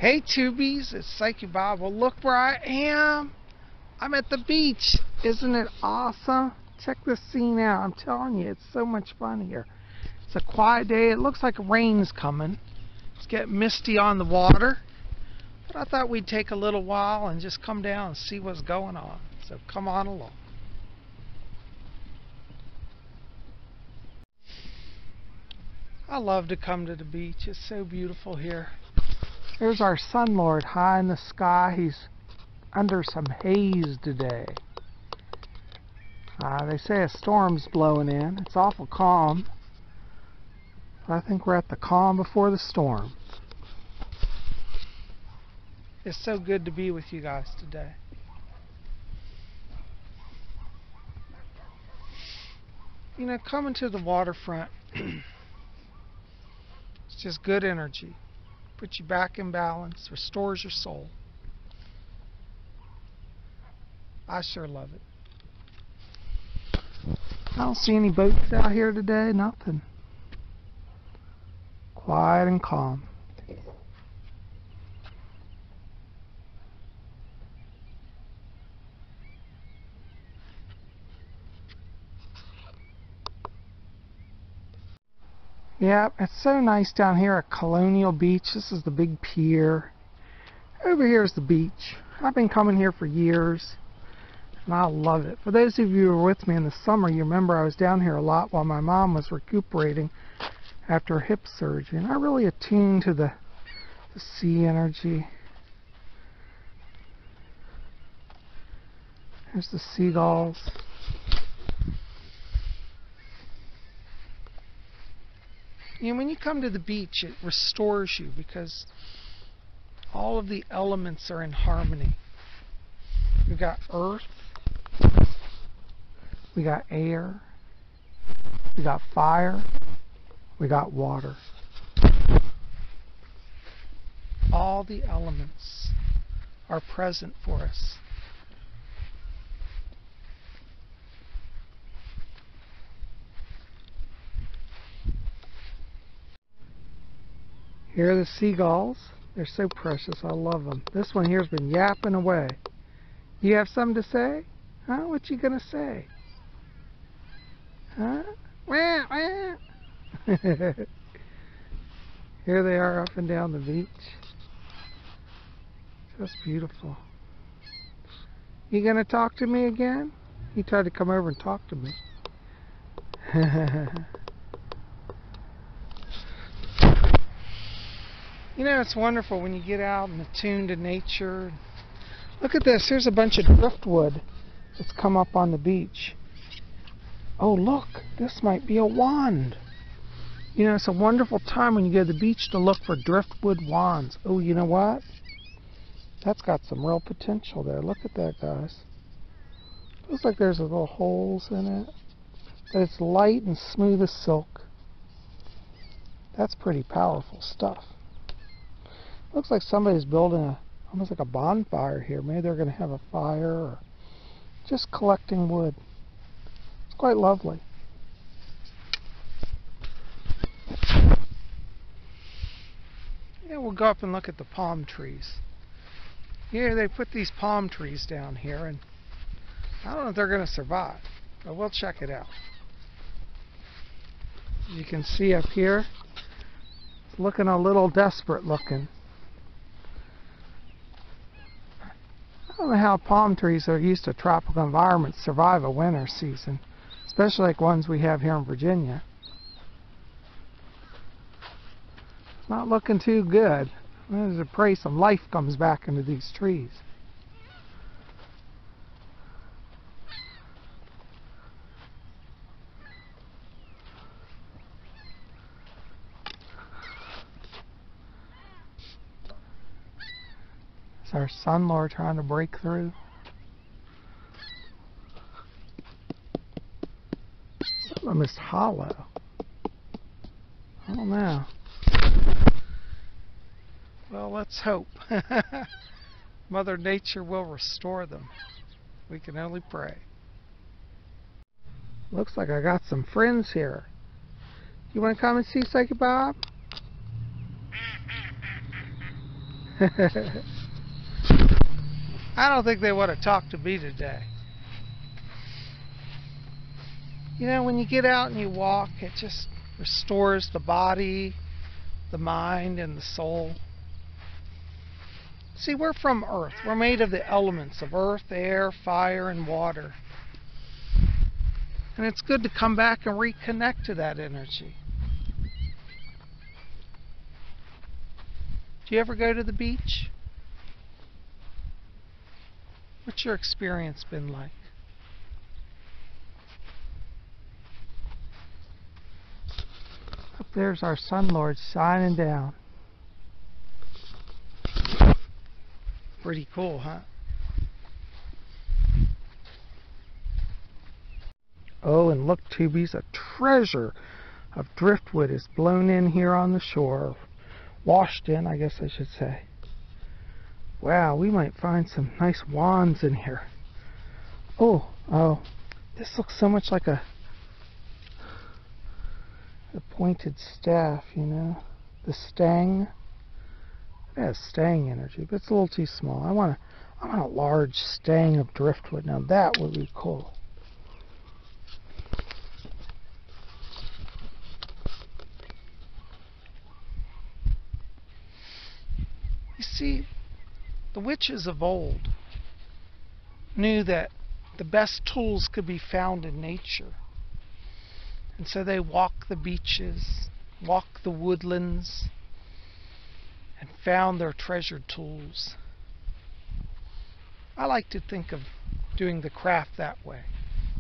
Hey Tubies, it's Psyche Bob. Well, look where I am. I'm at the beach. Isn't it awesome? Check this scene out. I'm telling you, it's so much fun here. It's a quiet day. It looks like rain's coming. It's getting misty on the water. But I thought we'd take a little while and just come down and see what's going on. So come on along. I love to come to the beach. It's so beautiful here. There's our Sun Lord high in the sky. He's under some haze today. They say a storm's blowing in. It's awful calm. I think we're at the calm before the storm. It's so good to be with you guys today. You know, coming to the waterfront, it's just good energy. Puts you back in balance, restores your soul. I sure love it. I don't see any boats out here today, nothing. Quiet and calm. Yeah, it's so nice down here at Colonial Beach. This is the big pier. Over here is the beach. I've been coming here for years, and I love it. For those of you who were with me in the summer, you remember I was down here a lot while my mom was recuperating after hip surgery, and I really attuned to the sea energy. There's the seagulls. You know, when you come to the beach, it restores you because all of the elements are in harmony. We got earth, we got air, we got fire, we got water. All the elements are present for us. Here are the seagulls. They're so precious. I love them. This one here's been yapping away. You have something to say? Huh? What you gonna say? Huh? Wah, wah. Here they are up and down the beach. Just beautiful. You gonna talk to me again? He tried to come over and talk to me. You know, it's wonderful when you get out and attune to nature. Look at this. Here's a bunch of driftwood that's come up on the beach. Oh, look. This might be a wand. You know, it's a wonderful time when you go to the beach to look for driftwood wands. Oh, you know what? That's got some real potential there. Look at that, guys. Looks like there's little holes in it. But it's light and smooth as silk. That's pretty powerful stuff. Looks like somebody's building almost like a bonfire here. Maybe they're going to have a fire or just collecting wood. It's quite lovely. Yeah, we'll go up and look at the palm trees. Yeah, they put these palm trees down here, and I don't know if they're going to survive, but we'll check it out. You can see up here, it's looking a little desperate looking. I don't know how palm trees that are used to tropical environments survive a winter season, especially like ones we have here in Virginia. It's not looking too good. There's a pray some life comes back into these trees. Is our Sun Lord trying to break through? Some of them is hollow. I don't know. Well, let's hope. Mother Nature will restore them. We can only pray. Looks like I got some friends here. You want to come and see Psyche Bob? I don't think they want to talk to me today. You know, when you get out and you walk, it just restores the body, the mind, and the soul. See, we're from Earth. We're made of the elements of earth, air, fire, and water. And it's good to come back and reconnect to that energy. Do you ever go to the beach? What's your experience been like? Up there's our Sun Lord shining down. Pretty cool, huh? Oh, and look, Tubies, a treasure of driftwood is blown in here on the shore. Washed in, I guess I should say. Wow, we might find some nice wands in here. Oh, this looks so much like a pointed staff, you know. The stang. It has stang energy, but it's a little too small. I want a large stang of driftwood. Now that would be cool. You see, the witches of old knew that the best tools could be found in nature. And so they walked the beaches, walked the woodlands, and found their treasured tools. I like to think of doing the craft that way.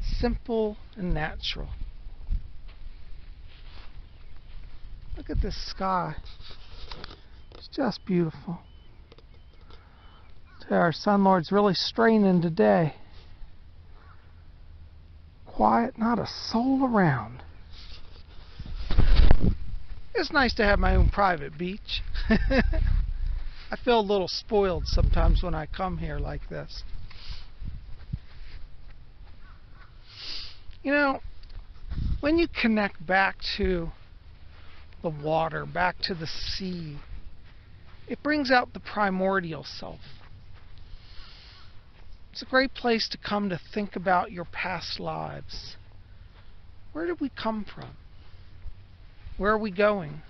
Simple and natural. Look at this sky. It's just beautiful. Our Sun Lord's really straining today. Quiet, not a soul around. It's nice to have my own private beach. I feel a little spoiled sometimes when I come here like this. You know, when you connect back to the water, back to the sea, it brings out the primordial self. It's a great place to come to think about your past lives. Where did we come from? Where are we going?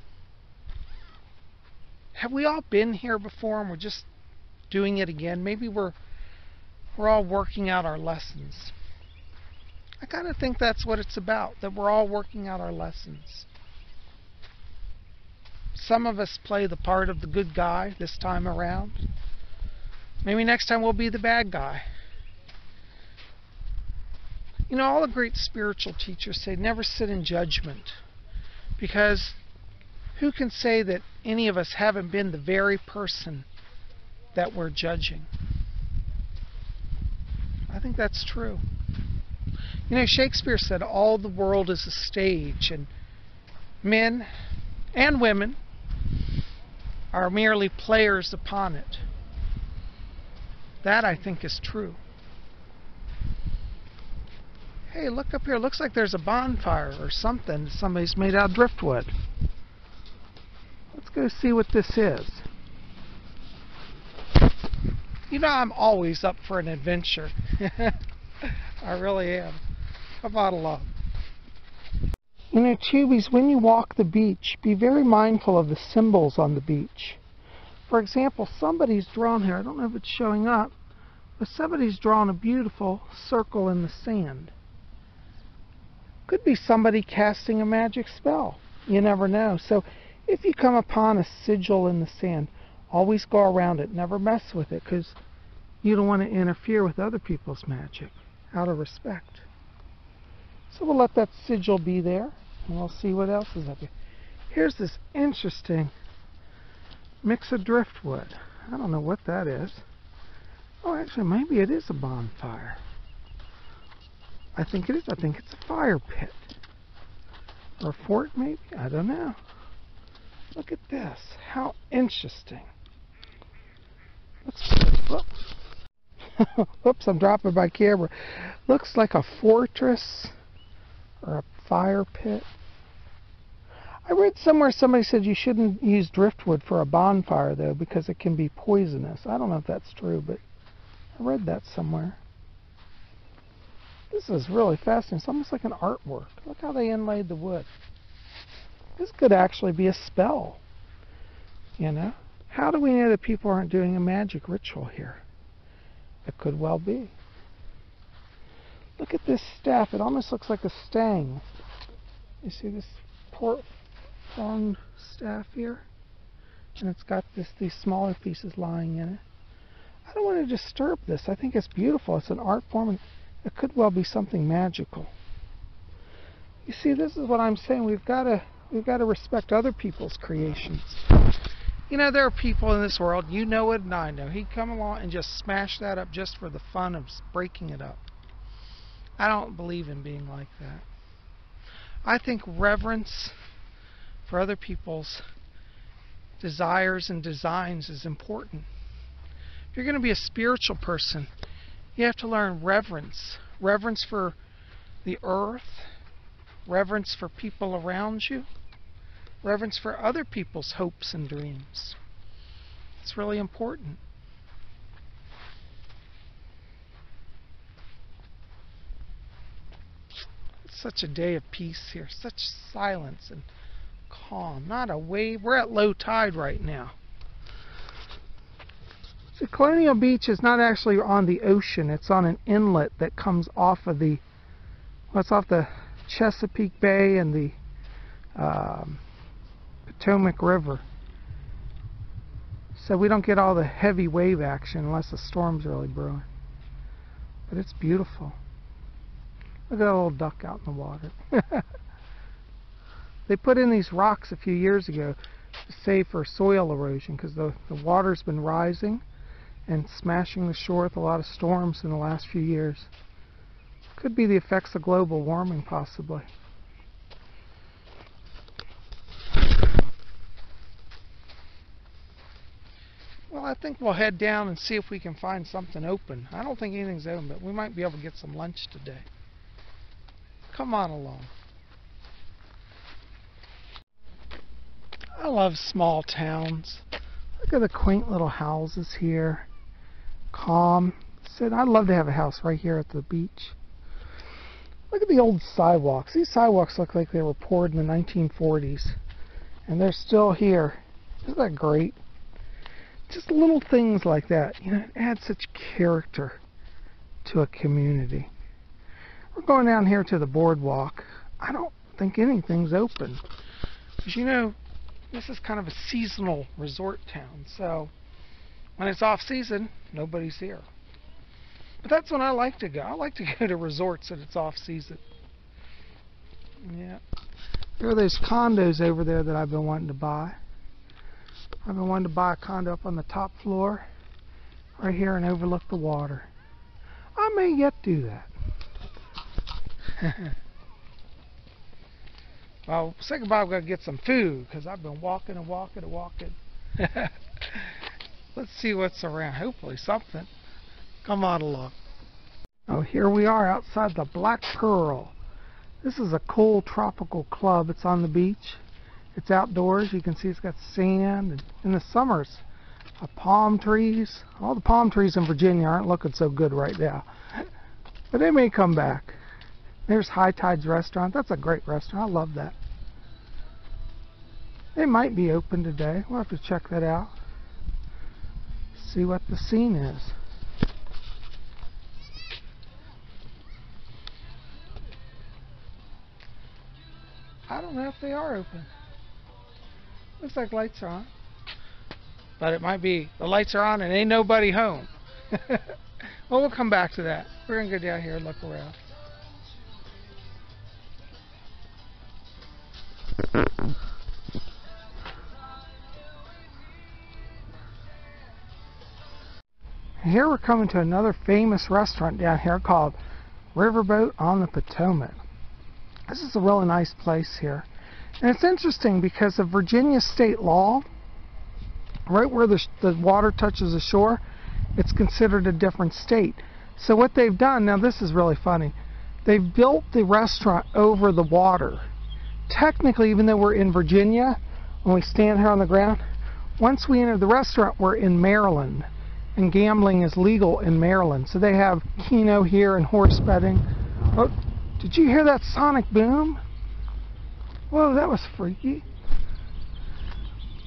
Have we all been here before and we're just doing it again? Maybe we're all working out our lessons. I kind of think that's what it's about, that we're all working out our lessons. Some of us play the part of the good guy this time around. Maybe next time we'll be the bad guy. You know, all the great spiritual teachers say never sit in judgment, because who can say that any of us haven't been the very person that we're judging? I think that's true. You know, Shakespeare said all the world is a stage, and men and women are merely players upon it. That, I think, is true. Hey, look up here. Looks like there's a bonfire or something. Somebody's made out of driftwood. Let's go see what this is. You know, I'm always up for an adventure. I really am. Come on along. You know, Tubies, when you walk the beach, be very mindful of the symbols on the beach. For example, somebody's drawn here, I don't know if it's showing up, but somebody's drawn a beautiful circle in the sand. Could be somebody casting a magic spell. You never know. So if you come upon a sigil in the sand, always go around it. Never mess with it, because you don't want to interfere with other people's magic out of respect. So we'll let that sigil be there, and we'll see what else is up here. Here's this interesting mix of driftwood. I don't know what that is. Oh, actually, maybe it is a bonfire. I think it is. I think it's a fire pit. Or a fort, maybe? I don't know. Look at this. How interesting. Whoops. Whoops, I'm dropping my camera. Looks like a fortress or a fire pit. I read somewhere somebody said you shouldn't use driftwood for a bonfire, though, because it can be poisonous. I don't know if that's true, but I read that somewhere. This is really fascinating. It's almost like an artwork. Look how they inlaid the wood. This could actually be a spell, you know? How do we know that people aren't doing a magic ritual here? It could well be. Look at this staff. It almost looks like a stang. You see this pronged staff here? And it's got these smaller pieces lying in it. I don't want to disturb this. I think it's beautiful. It's an art form, and it could well be something magical. You see, this is what I'm saying. We've got to respect other people's creations. You know, there are people in this world, you know it and I know, he'd come along and just smash that up just for the fun of breaking it up. I don't believe in being like that. I think reverence for other people's desires and designs is important. If you're going to be a spiritual person, you have to learn reverence. Reverence for the earth, reverence for people around you, reverence for other people's hopes and dreams. It's really important. It's such a day of peace here, such silence and calm. Not a wave. We're at low tide right now. So Colonial Beach is not actually on the ocean. It's on an inlet that comes off of the, well, it's off the Chesapeake Bay and the Potomac River. So we don't get all the heavy wave action unless the storm's really brewing. But it's beautiful. Look at that little duck out in the water. They put in these rocks a few years ago to save for soil erosion because the water's been rising and smashing the shore with a lot of storms in the last few years. Could be the effects of global warming, possibly. Well, I think we'll head down and see if we can find something open. I don't think anything's open, but we might be able to get some lunch today. Come on along. I love small towns. Look at the quaint little houses here. Calm. I'd love to have a house right here at the beach. Look at the old sidewalks. These sidewalks look like they were poured in the 1940s. And they're still here. Isn't that great? Just little things like that. You know, it adds such character to a community. We're going down here to the boardwalk. I don't think anything's open. Because, you know, this is kind of a seasonal resort town. So when it's off season, nobody's here. But that's when I like to go. I like to go to resorts that it's off season. Yeah. There are those condos over there that I've been wanting to buy. I've been wanting to buy a condo up on the top floor right here and overlook the water. I may yet do that. Well, say goodbye. I've got to get some food because I've been walking and walking and walking. Let's see what's around. Hopefully something. Come on along. Oh, here we are outside the Black Pearl. This is a cool tropical club. It's on the beach. It's outdoors. You can see it's got sand. And in the summers, palm trees. All the palm trees in Virginia aren't looking so good right now. But they may come back. There's High Tide's restaurant. That's a great restaurant. I love that. They might be open today. We'll have to check that out. See what the scene is. I don't know if they are open. Looks like lights are on. But it might be the lights are on and ain't nobody home. Well, we'll come back to that. We're going to go down here and look around. Here we're coming to another famous restaurant down here called Riverboat on the Potomac. This is a really nice place here. And it's interesting because of Virginia state law, right where the water touches the shore, it's considered a different state. So what they've done, now this is really funny, they've built the restaurant over the water technically, even though we're in Virginia, when we stand here on the ground, once we enter the restaurant, we're in Maryland. And gambling is legal in Maryland. So they have Keno here and horse betting. Oh, did you hear that sonic boom? Whoa, that was freaky.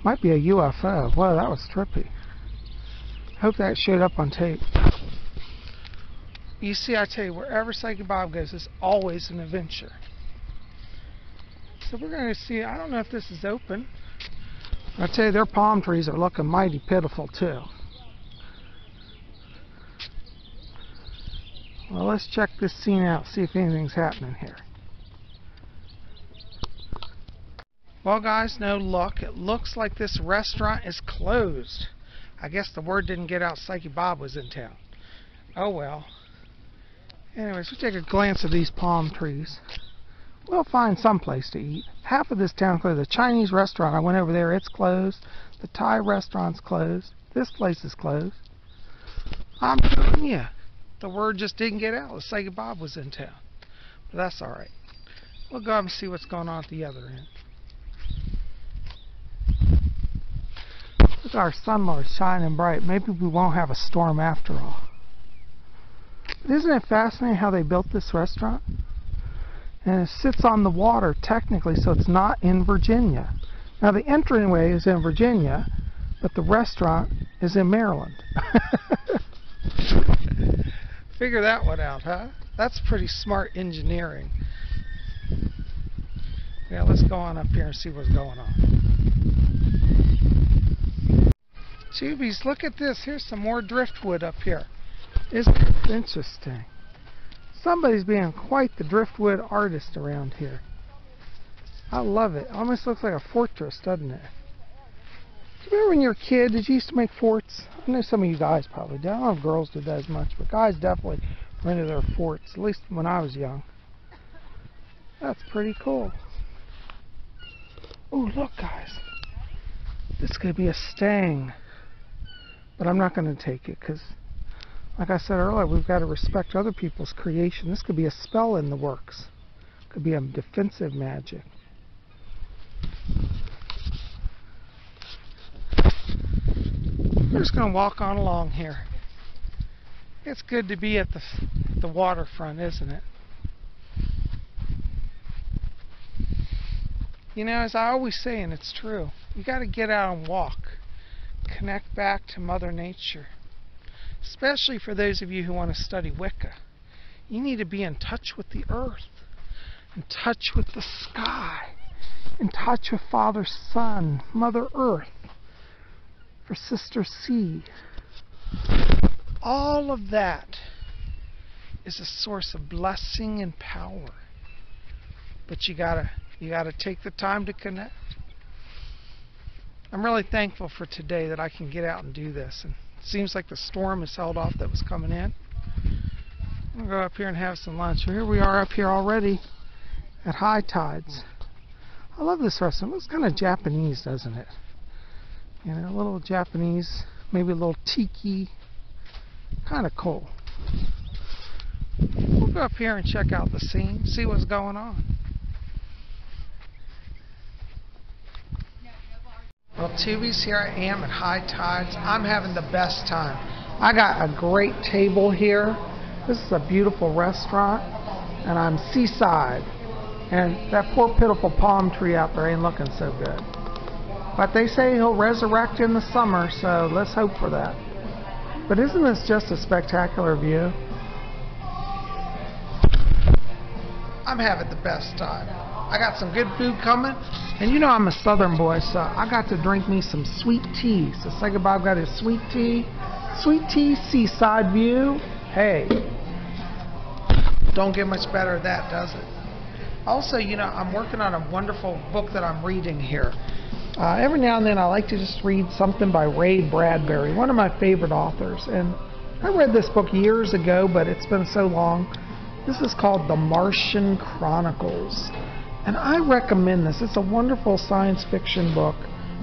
Might be a UFO. Whoa, that was trippy. Hope that showed up on tape. You see, I tell you, wherever Psychic Bob goes, is always an adventure. So we're going to see, I don't know if this is open. I tell you, their palm trees are looking mighty pitiful too. Well, let's check this scene out, see if anything's happening here. Well, guys, no luck. It looks like this restaurant is closed. I guess the word didn't get out Psychic Bob was in town. Oh well. Anyways, we take a glance at these palm trees. We'll find some place to eat. Half of this town closed. The Chinese restaurant, I went over there, it's closed. The Thai restaurant's closed. This place is closed. I'm telling you, the word just didn't get out. The Psychic Bob was in town. But that's alright. We'll go up and see what's going on at the other end. Look, our sunlight's shining bright. Maybe we won't have a storm after all. Isn't it fascinating how they built this restaurant? And it sits on the water technically, so it's not in Virginia. Now the entryway is in Virginia, but the restaurant is in Maryland. Figure that one out, huh? That's pretty smart engineering. Yeah, let's go on up here and see what's going on. Tubies, look at this. Here's some more driftwood up here. Isn't it interesting? Somebody's being quite the driftwood artist around here. I love it. Almost looks like a fortress, doesn't it? Do you remember when you were a kid, did you used to make forts? I know some of you guys probably did. I don't know if girls did that as much, but guys definitely were into their forts, at least when I was young. That's pretty cool. Oh, look, guys. This could be a stang. But I'm not going to take it because, like I said earlier, we've got to respect other people's creation. This could be a spell in the works. Could be a defensive magic. We're just going to walk on along here. It's good to be at the waterfront, isn't it? You know, as I always say, and it's true, you got to get out and walk. Connect back to Mother Nature. Especially for those of you who want to study Wicca. You need to be in touch with the earth, in touch with the sky, in touch with Father Sun, Mother Earth, for Sister Sea. All of that is a source of blessing and power. But you gotta take the time to connect. I'm really thankful for today that I can get out and do this. And it seems like the storm has held off that was coming in. I'm going to go up here and have some lunch. Here we are up here already at high tides. I love this restaurant. It looks kind of Japanese, doesn't it? You know, a little Japanese, maybe a little tiki. Kind of cool. We'll go up here and check out the scene, see what's going on. Well, Tubies, here I am at high tides. I'm having the best time. I got a great table here. This is a beautiful restaurant, and I'm seaside. And that poor pitiful palm tree out there ain't looking so good. But they say he'll resurrect in the summer, so let's hope for that. But isn't this just a spectacular view? I'm having the best time. I got some good food coming, and you know I'm a southern boy, so I got to drink me some sweet tea. So Psychic Bob got his sweet tea, seaside view. Hey, don't get much better at that, does it? Also, you know, I'm working on a wonderful book that I'm reading here. Every now and then I like to just read something by Ray Bradbury, one of my favorite authors. And I read this book years ago, but it's been so long. This is called The Martian Chronicles. And I recommend this. It's a wonderful science fiction book,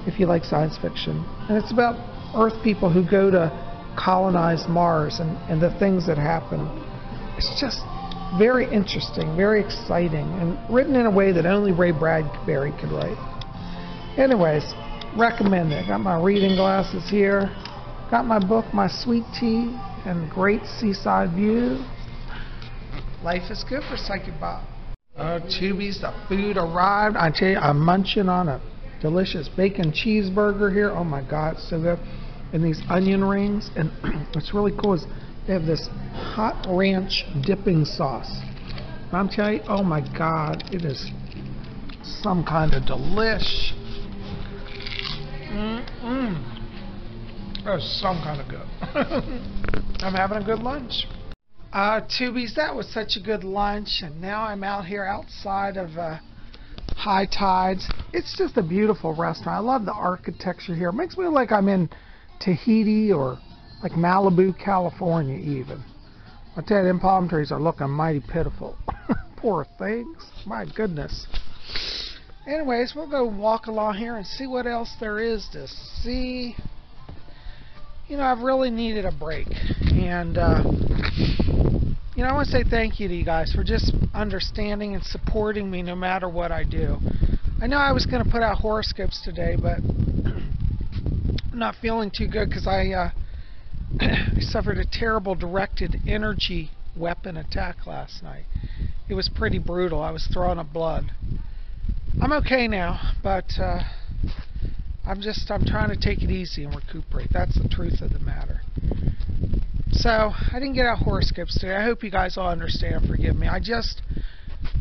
if you like science fiction. And it's about Earth people who go to colonize Mars and the things that happen. It's just Very interesting, very exciting, and written in a way that only Ray Bradbury could write. Anyways, recommend it. Got my reading glasses here. Got my book, my sweet tea, and great seaside view. Life is good for Psychic Bob. Oh, Tubies, the food arrived. I tell you, I'm munching on a delicious bacon cheeseburger here. Oh my God, it's so good. And these onion rings. And what's really cool is they have this hot ranch dipping sauce. And I'm telling you, oh my God, it is some kind of delish. Oh, some kind of good. I'm having a good lunch. Tubies, that was such a good lunch, and now I'm out here outside of High Tides. It's just a beautiful restaurant. I love the architecture here. It makes me look like I'm in Tahiti or like Malibu, California even. I tell you, them palm trees are looking mighty pitiful. Poor things. My goodness. Anyways, we'll go walk along here and see what else there is to see. You know, I've really needed a break, and you know, I want to say thank you to you guys for just understanding and supporting me no matter what I do. I know I was going to put out horoscopes today, but I'm not feeling too good because I suffered a terrible directed energy weapon attack last night. It was pretty brutal. I was throwing up blood. I'm okay now, but I'm trying to take it easy and recuperate. That's the truth of the matter. So, I didn't get out horoscopes today. I hope you guys all understand and forgive me. I just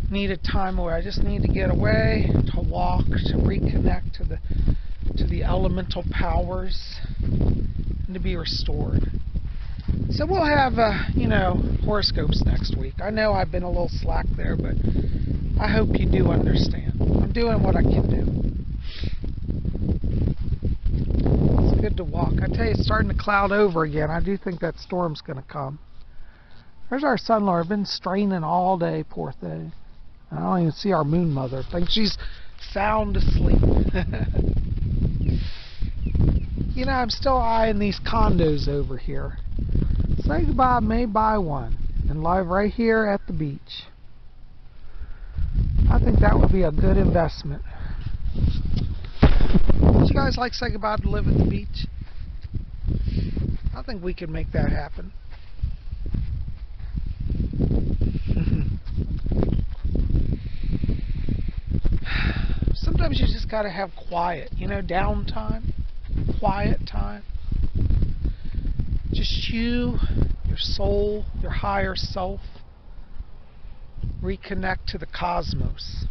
needed time away. I just need to get away, to walk, to reconnect to the elemental powers, and to be restored. So we'll have, you know, horoscopes next week. I know I've been a little slack there, but I hope you do understand. I'm doing what I can do. It's good to walk. I tell you, it's starting to cloud over again. I do think that storm's going to come. There's our Sun-Lord. Been straining all day, poor thing. I don't even see our Moon Mother. I think she's sound asleep. You know, I'm still eyeing these condos over here. Psychic Bob may buy one and live right here at the beach. I think that would be a good investment. Would you guys like Psychic Bob to live at the beach? I think we could make that happen. Sometimes you just got to have quiet, you know, downtime, quiet time. Just you, your soul, your higher self, reconnect to the cosmos.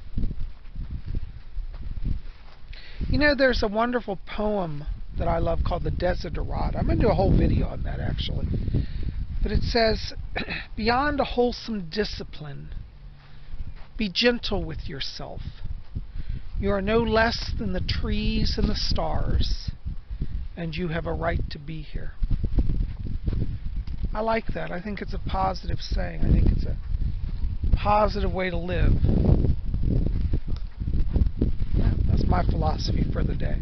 You know, there's a wonderful poem that I love called The Desiderata. I'm going to do a whole video on that, actually. But it says, beyond a wholesome discipline, be gentle with yourself. You are no less than the trees and the stars, and you have a right to be here. I like that. I think it's a positive saying. I think it's a positive way to live. That's my philosophy for the day.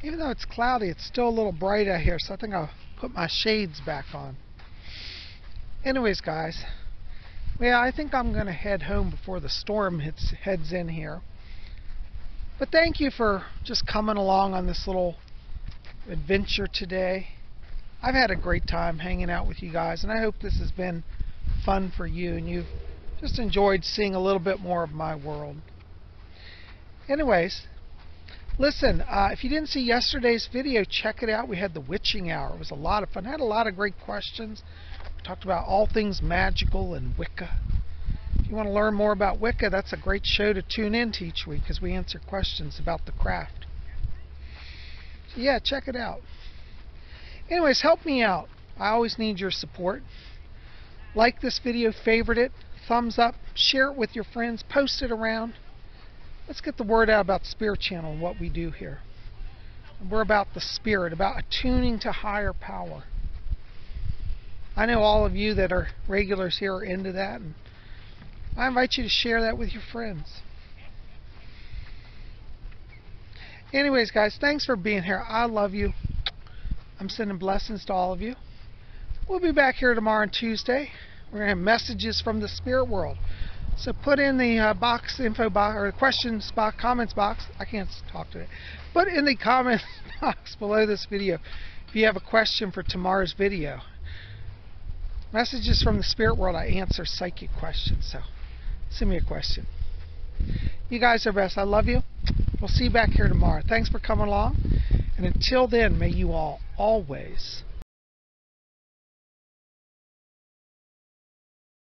Even though it's cloudy, it's still a little bright out here, so I think I'll put my shades back on. Anyways, guys, well, I think I'm going to head home before the storm heads in here. But thank you for just coming along on this little adventure today. I've had a great time hanging out with you guys, and I hope this has been fun for you, and you've just enjoyed seeing a little bit more of my world. Anyways, listen, if you didn't see yesterday's video, check it out. We had the witching hour. It was a lot of fun. I had a lot of great questions. We talked about all things magical and Wicca. If you want to learn more about Wicca, that's a great show to tune in to each week, because we answer questions about the craft. So yeah, check it out. Anyways, help me out. I always need your support. Like this video, favorite it, thumbs up, share it with your friends, post it around. Let's get the word out about Spirit Channel and what we do here. We're about the spirit, about attuning to higher power. I know all of you that are regulars here are into that, and I invite you to share that with your friends. Anyways, guys, thanks for being here. I love you. I'm sending blessings to all of you. We'll be back here tomorrow on Tuesday. We're going to have messages from the spirit world. So put in the info box, or questions box, comments box. I can't talk today. Put in the comment box below this video if you have a question for tomorrow's video. Messages from the spirit world. I answer psychic questions. So send me a question. You guys are best. I love you. We'll see you back here tomorrow. Thanks for coming along. And until then, may you all always